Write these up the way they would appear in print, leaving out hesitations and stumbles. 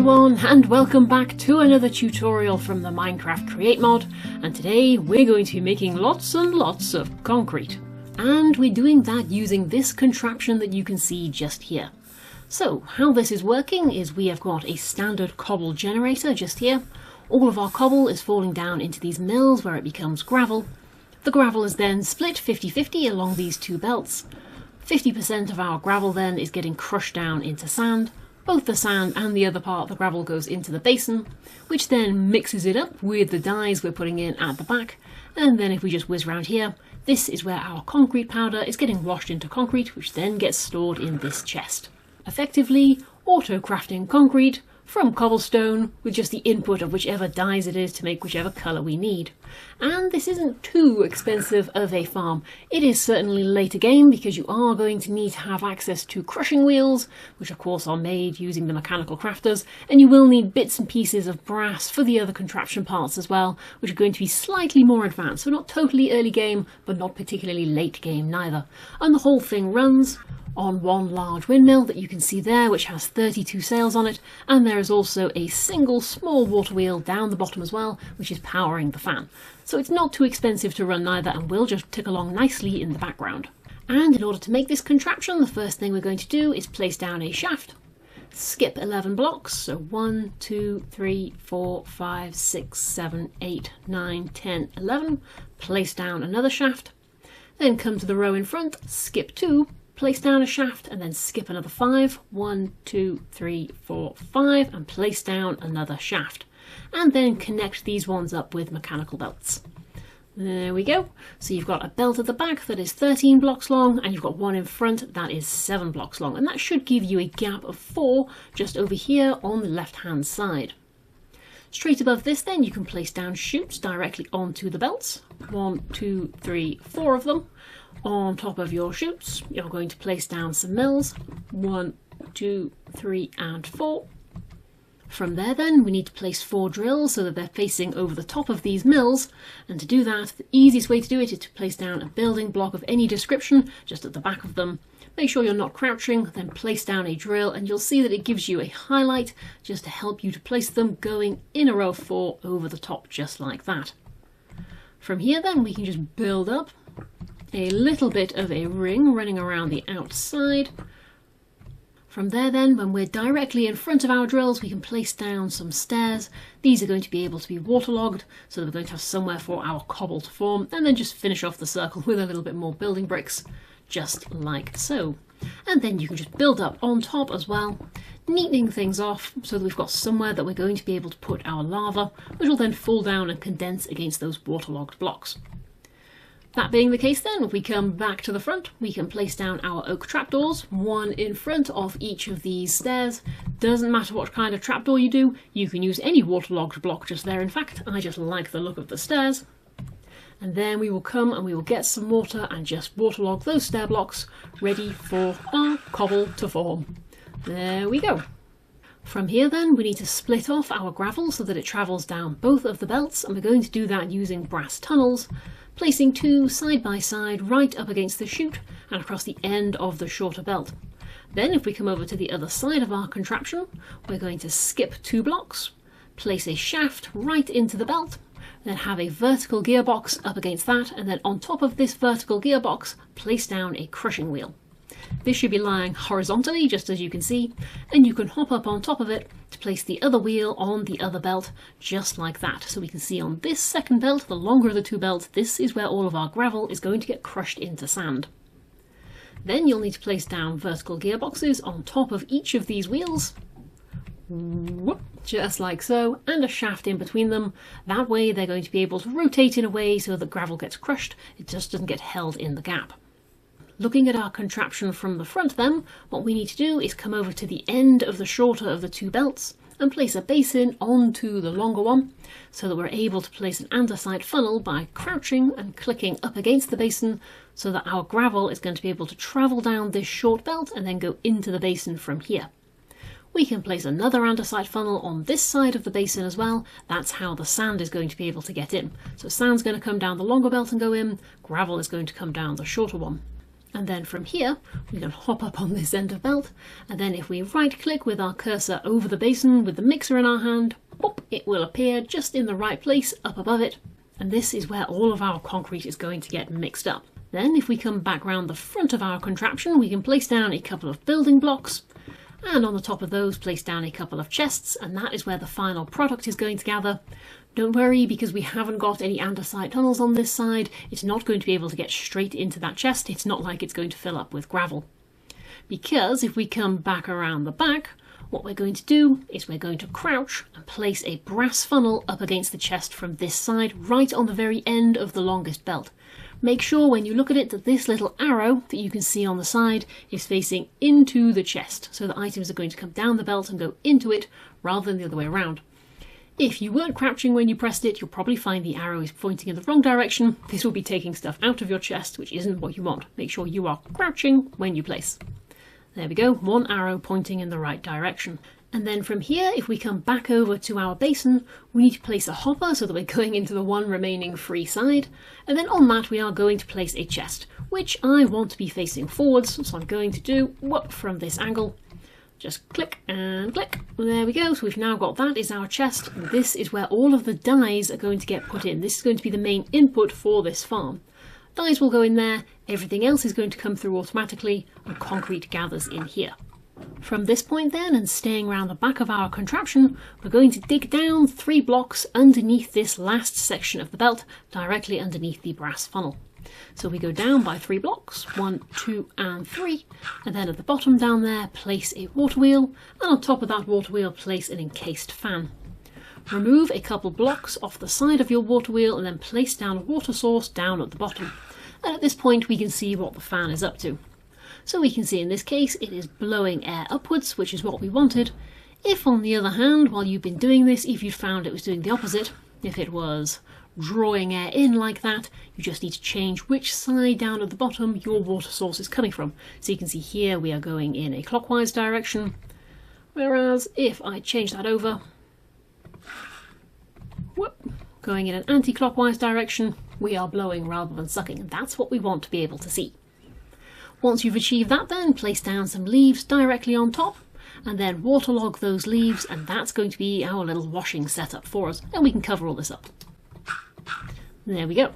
everyone, and welcome back to another tutorial from the Minecraft Create mod, and today we're going to be making lots and lots of concrete. And we're doing that using this contraption that you can see just here. So how this is working is we have got a standard cobble generator just here. All of our cobble is falling down into these mills where it becomes gravel. The gravel is then split 50-50 along these two belts. 50% of our gravel then is getting crushed down into sand. Both the sand and the other part of the gravel goes into the basin, which then mixes it up with the dyes we're putting in at the back. And then if we just whiz around here, this is where our concrete powder is getting washed into concrete, which then gets stored in this chest. Effectively, auto-crafting concrete from cobblestone with just the input of whichever dyes it is to make whichever colour we need. And this isn't too expensive of a farm. It is certainly later game because you are going to need to have access to crushing wheels, which of course are made using the mechanical crafters, and you will need bits and pieces of brass for the other contraption parts as well, which are going to be slightly more advanced. So not totally early game, but not particularly late game neither. And the whole thing runs on one large windmill that you can see there, which has 32 sails on it, and there is also a single small water wheel down the bottom as well, which is powering the fan. So it's not too expensive to run neither, and will just tick along nicely in the background. And in order to make this contraption, the first thing we're going to do is place down a shaft, skip 11 blocks, so 1, 2, 3, 4, 5, 6, 7, 8, 9, 10, 11, place down another shaft, then come to the row in front, skip 2, place down a shaft and then skip another 5, 1, 2, 3, 4, 5, and place down another shaft. And then connect these ones up with mechanical belts. There we go. So you've got a belt at the back that is 13 blocks long, and you've got one in front that is 7 blocks long. And that should give you a gap of 4 just over here on the left-hand side. Straight above this then you can place down chutes directly onto the belts. 1, 2, 3, 4 of them. On top of your chutes, you're going to place down some mills. 1, 2, 3, and 4. From there then, we need to place 4 drills so that they're facing over the top of these mills. And to do that, the easiest way to do it is to place down a building block of any description just at the back of them. Make sure you're not crouching, then place down a drill, and you'll see that it gives you a highlight just to help you to place them going in a row of 4 over the top, just like that. From here then, we can just build up a little bit of a ring running around the outside. From there then, when we're directly in front of our drills, we can place down some stairs. These are going to be able to be waterlogged, so that we're going to have somewhere for our cobble to form, and then just finish off the circle with a little bit more building bricks, just like so. And then you can just build up on top as well, neatening things off so that we've got somewhere that we're going to be able to put our lava, which will then fall down and condense against those waterlogged blocks. That being the case then, if we come back to the front, we can place down our oak trapdoors, one in front of each of these stairs. Doesn't matter what kind of trapdoor you do, you can use any waterlogged block just there. In fact, I just like the look of the stairs. And then we will come and we will get some water and just waterlog those stair blocks, ready for our cobble to form. There we go. From here then, we need to split off our gravel so that it travels down both of the belts, and we're going to do that using brass tunnels, placing 2 side by side right up against the chute and across the end of the shorter belt. Then if we come over to the other side of our contraption, we're going to skip 2 blocks, place a shaft right into the belt, then have a vertical gearbox up against that, and then on top of this vertical gearbox, place down a crushing wheel. This should be lying horizontally, just as you can see, and you can hop up on top of it to place the other wheel on the other belt, just like that. So we can see on this second belt, the longer of the 2 belts, this is where all of our gravel is going to get crushed into sand. Then you'll need to place down vertical gearboxes on top of each of these wheels, just like so, and a shaft in between them. That way they're going to be able to rotate in a way so that gravel gets crushed, it just doesn't get held in the gap. Looking at our contraption from the front then, what we need to do is come over to the end of the shorter of the 2 belts and place a basin onto the longer one, so that we're able to place an andesite funnel by crouching and clicking up against the basin, so that our gravel is going to be able to travel down this short belt and then go into the basin from here. We can place another andesite funnel on this side of the basin as well. That's how the sand is going to be able to get in. So sand's going to come down the longer belt and go in, gravel is going to come down the shorter one. And then from here, we can hop up on this end of belt, and then if we right click with our cursor over the basin with the mixer in our hand, pop, it will appear just in the right place up above it. And this is where all of our concrete is going to get mixed up. Then if we come back round the front of our contraption, we can place down a couple of building blocks, and on the top of those place down a couple of chests, and that is where the final product is going to gather. Don't worry, because we haven't got any andesite tunnels on this side, it's not going to be able to get straight into that chest. It's not like it's going to fill up with gravel. Because if we come back around the back, what we're going to do is we're going to crouch and place a brass funnel up against the chest from this side, right on the very end of the longest belt. Make sure when you look at it that this little arrow that you can see on the side is facing into the chest, so the items are going to come down the belt and go into it rather than the other way around. If you weren't crouching when you pressed it, you'll probably find the arrow is pointing in the wrong direction. This will be taking stuff out of your chest, which isn't what you want. Make sure you are crouching when you place. There we go, one arrow pointing in the right direction. And then from here, if we come back over to our basin, we need to place a hopper so that we're going into the one remaining free side. And then on that, we are going to place a chest, which I want to be facing forwards. So I'm going to do whoop from this angle. Just click and click. There we go. So we've now got that is our chest. And this is where all of the dies are going to get put in. This is going to be the main input for this farm. Dies will go in there. Everything else is going to come through automatically, and concrete gathers in here. From this point then, and staying around the back of our contraption, we're going to dig down 3 blocks underneath this last section of the belt, directly underneath the brass funnel. So we go down by 3 blocks, 1, 2 and 3, and then at the bottom down there place a water wheel, and on top of that water wheel place an encased fan. Remove a couple blocks off the side of your water wheel and then place down a water source down at the bottom. And at this point we can see what the fan is up to. So we can see in this case it is blowing air upwards, which is what we wanted. If on the other hand, while you've been doing this, if you'd found it was doing the opposite, if it was drawing air in like that, you just need to change which side down at the bottom your water source is coming from. So you can see here we are going in a clockwise direction, whereas if I change that over, whoop, going in an anti-clockwise direction, we are blowing rather than sucking, and that's what we want to be able to see. Once you've achieved that then, place down some leaves directly on top, and then waterlog those leaves, and that's going to be our little washing setup for us, and we can cover all this up. There we go.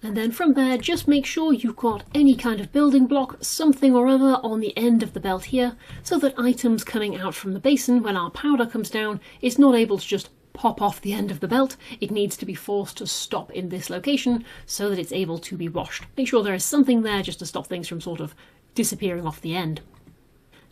And then from there, just make sure you've got any kind of building block, something or other on the end of the belt here, so that items coming out from the basin when our powder comes down is not able to just pop off the end of the belt. It needs to be forced to stop in this location so that it's able to be washed. Make sure there is something there just to stop things from sort of disappearing off the end.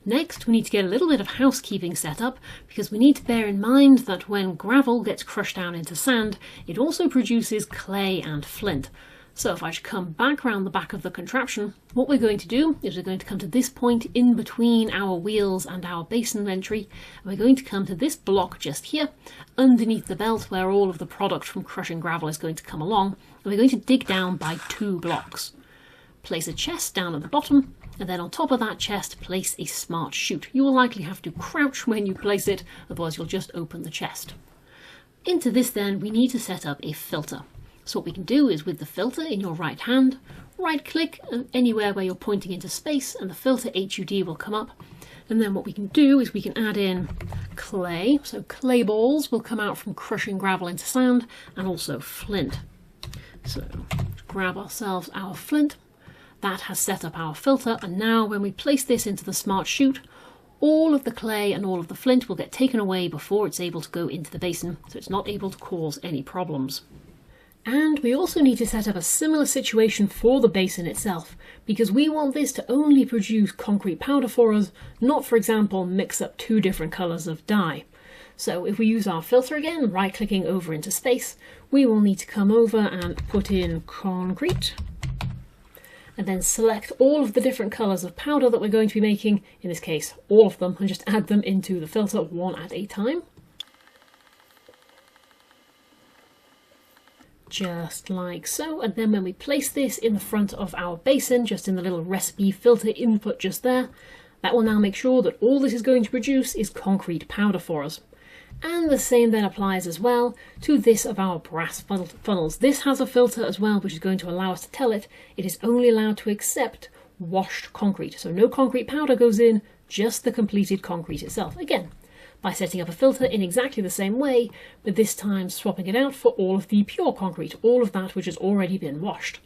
Next, we need to get a little bit of housekeeping set up, because we need to bear in mind that when gravel gets crushed down into sand, it also produces clay and flint. So if I should come back around the back of the contraption, what we're going to do is we're going to come to this point in between our wheels and our basin entry, and we're going to come to this block just here, underneath the belt where all of the product from crushing gravel is going to come along, and we're going to dig down by 2 blocks. Place a chest down at the bottom, and then on top of that chest place a smart chute. You will likely have to crouch when you place it, otherwise you'll just open the chest. Into this then we need to set up a filter. So what we can do is with the filter in your right hand, right click anywhere where you're pointing into space and the filter HUD will come up. And then what we can do is we can add in clay. So clay balls will come out from crushing gravel into sand, and also flint. So grab ourselves our flint. That has set up our filter, and now when we place this into the smart chute, all of the clay and all of the flint will get taken away before it's able to go into the basin, so it's not able to cause any problems. And we also need to set up a similar situation for the basin itself, because we want this to only produce concrete powder for us, not, for example, mix up 2 different colours of dye. So if we use our filter again, right-clicking over into space, we will need to come over and put in concrete, and then select all of the different colours of powder that we're going to be making, in this case all of them, and just add them into the filter one at a time. Just like so, and then when we place this in the front of our basin, just in the little recipe filter input just there, that will now make sure that all this is going to produce is concrete powder for us. And the same then applies as well to this of our brass funnels. This has a filter as well, which is going to allow us to tell it is only allowed to accept washed concrete. So no concrete powder goes in, just the completed concrete itself. Again, by setting up a filter in exactly the same way, but this time swapping it out for all of the pure concrete, all of that which has already been washed.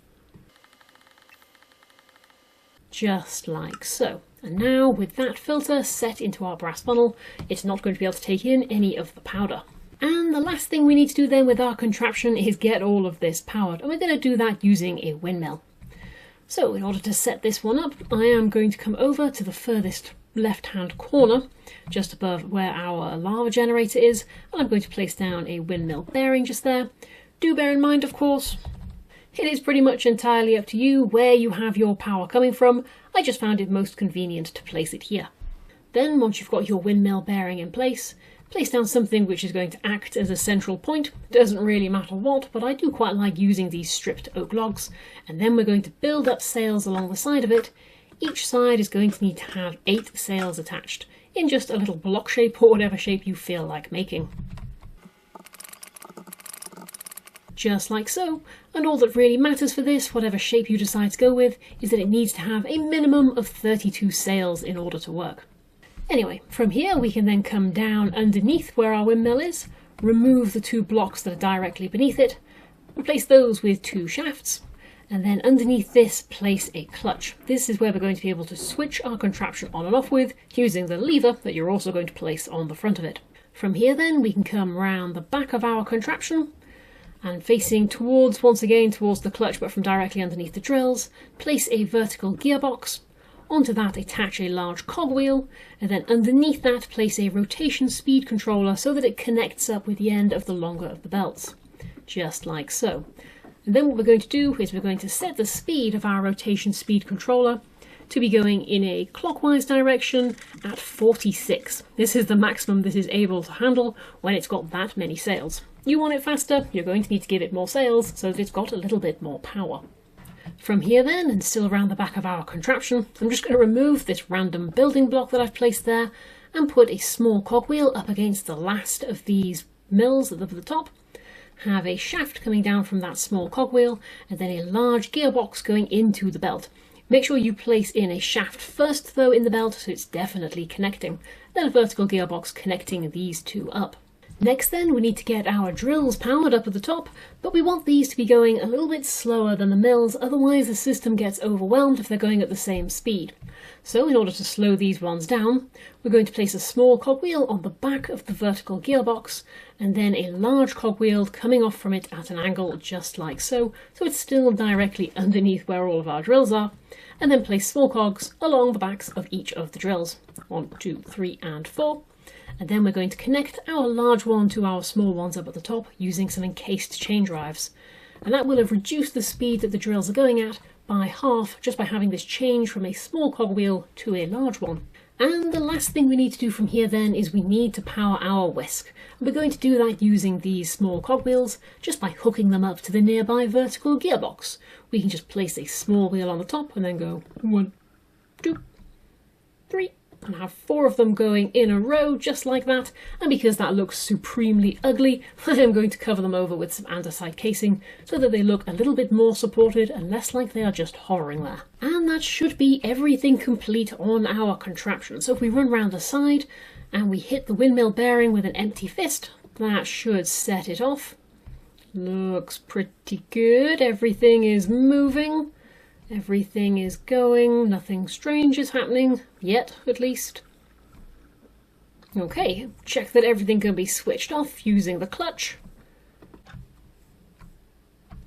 Just like so. And now with that filter set into our brass funnel, it's not going to be able to take in any of the powder. And the last thing we need to do then with our contraption is get all of this powered, and we're going to do that using a windmill. So in order to set this one up, I am going to come over to the furthest left-hand corner, just above where our lava generator is, and I'm going to place down a windmill bearing just there. Do bear in mind, of course, it is pretty much entirely up to you where you have your power coming from. I just found it most convenient to place it here. Then, once you've got your windmill bearing in place down something which is going to act as a central point. Doesn't really matter what, but I do quite like using these stripped oak logs. And then we're going to build up sails along the side of it. Each side is going to need to have 8 sails attached, in just a little block shape or whatever shape you feel like making. Just like so, and all that really matters for this, whatever shape you decide to go with, is that it needs to have a minimum of 32 sails in order to work. Anyway, from here we can then come down underneath where our windmill is, remove the 2 blocks that are directly beneath it, replace those with 2 shafts, and then underneath this place a clutch. This is where we're going to be able to switch our contraption on and off with, using the lever that you're also going to place on the front of it. From here then we can come round the back of our contraption, and facing towards, once again towards the clutch but from directly underneath the drills, place a vertical gearbox. Onto that attach a large cogwheel, and then underneath that place a rotation speed controller so that it connects up with the end of the longer of the belts. Just like so. And then what we're going to do is we're going to set the speed of our rotation speed controller to be going in a clockwise direction at 46. This is the maximum this is able to handle when it's got that many sails. You want it faster, you're going to need to give it more sails so that it's got a little bit more power. From here then, and still around the back of our contraption, I'm just going to remove this random building block that I've placed there and put a small cogwheel up against the last of these mills at the top. Have a shaft coming down from that small cogwheel, and then a large gearbox going into the belt. Make sure you place in a shaft first though in the belt so it's definitely connecting, then a vertical gearbox connecting these 2 up. Next then we need to get our drills powered up at the top, but we want these to be going a little bit slower than the mills, otherwise the system gets overwhelmed if they're going at the same speed. So in order to slow these ones down, we're going to place a small cogwheel on the back of the vertical gearbox, and then a large cogwheel coming off from it at an angle just like so, so it's still directly underneath where all of our drills are, and then place small cogs along the backs of each of the drills. 1, 2, 3 and 4. And then we're going to connect our large one to our small ones up at the top using some encased chain drives. And that will have reduced the speed that the drills are going at by half just by having this change from a small cogwheel to a large one. And the last thing we need to do from here then is we need to power our whisk. And we're going to do that using these small cogwheels just by hooking them up to the nearby vertical gearbox. We can just place a small wheel on the top and then go 1, 2, 3. And have 4 of them going in a row just like that, and because that looks supremely ugly, I am going to cover them over with some andesite casing so that they look a little bit more supported and less like they are just hovering there. And that should be everything complete on our contraption. So if we run round the side and we hit the windmill bearing with an empty fist, that should set it off. Looks pretty good, everything is moving. Everything is going, nothing strange is happening, yet at least. Okay, check that everything can be switched off using the clutch.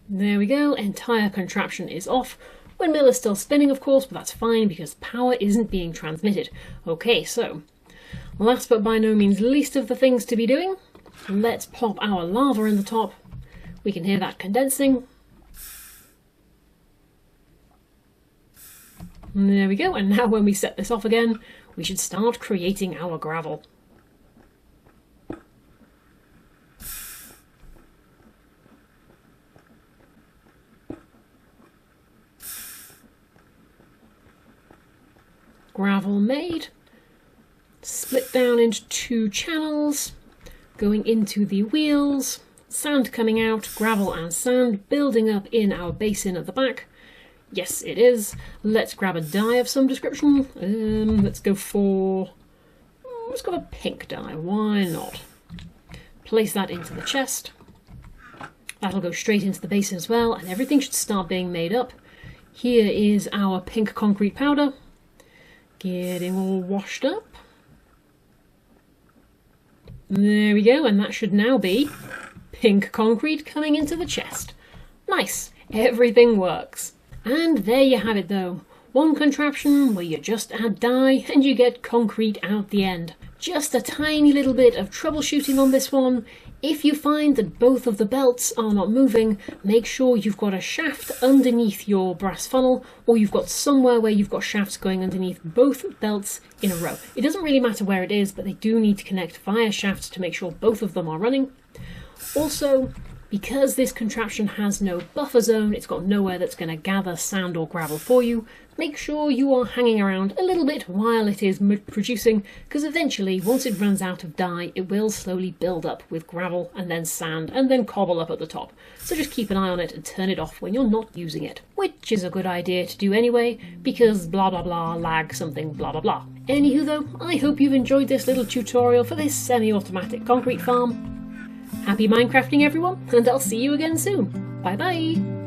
There we go, entire contraption is off. Windmill is still spinning of course, but that's fine because power isn't being transmitted. Okay, so, last but by no means least of the things to be doing, let's plop our lava in the top. We can hear that condensing. There we go, and now when we set this off again, we should start creating our gravel. Gravel made, split down into 2 channels, going into the wheels, sand coming out, gravel and sand building up in our basin at the back. Yes, it is. Let's grab a dye of some description. Let's go for a pink dye. Why not? Place that into the chest. That'll go straight into the basin as well, and everything should start being made up. Here is our pink concrete powder. Getting all washed up. There we go, and that should now be pink concrete coming into the chest. Nice, everything works. And there you have it though. One contraption where you just add dye and you get concrete out the end. Just a tiny little bit of troubleshooting on this one. If you find that both of the belts are not moving, make sure you've got a shaft underneath your brass funnel, or you've got somewhere where you've got shafts going underneath both belts in a row. It doesn't really matter where it is, but they do need to connect via shafts to make sure both of them are running. Also, because this contraption has no buffer zone, it's got nowhere that's going to gather sand or gravel for you, make sure you are hanging around a little bit while it is producing, because eventually, once it runs out of dye, it will slowly build up with gravel and then sand and then cobble up at the top. So just keep an eye on it and turn it off when you're not using it, which is a good idea to do anyway, because blah blah blah, lag something blah blah blah. Anywho though, I hope you've enjoyed this little tutorial for this semi-automatic concrete farm. Happy Minecrafting everyone, and I'll see you again soon. Bye bye!